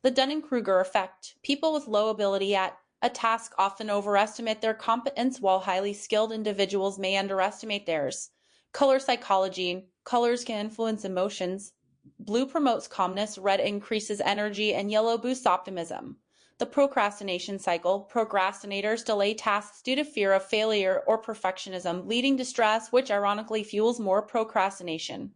The Dunning-Kruger effect. People with low ability at a task often overestimate their competence, while highly skilled individuals may underestimate theirs. Color psychology. Colors can influence emotions. Blue promotes calmness, red increases energy, and yellow boosts optimism. The procrastination cycle. Procrastinators delay tasks due to fear of failure or perfectionism, leading to stress, which ironically fuels more procrastination.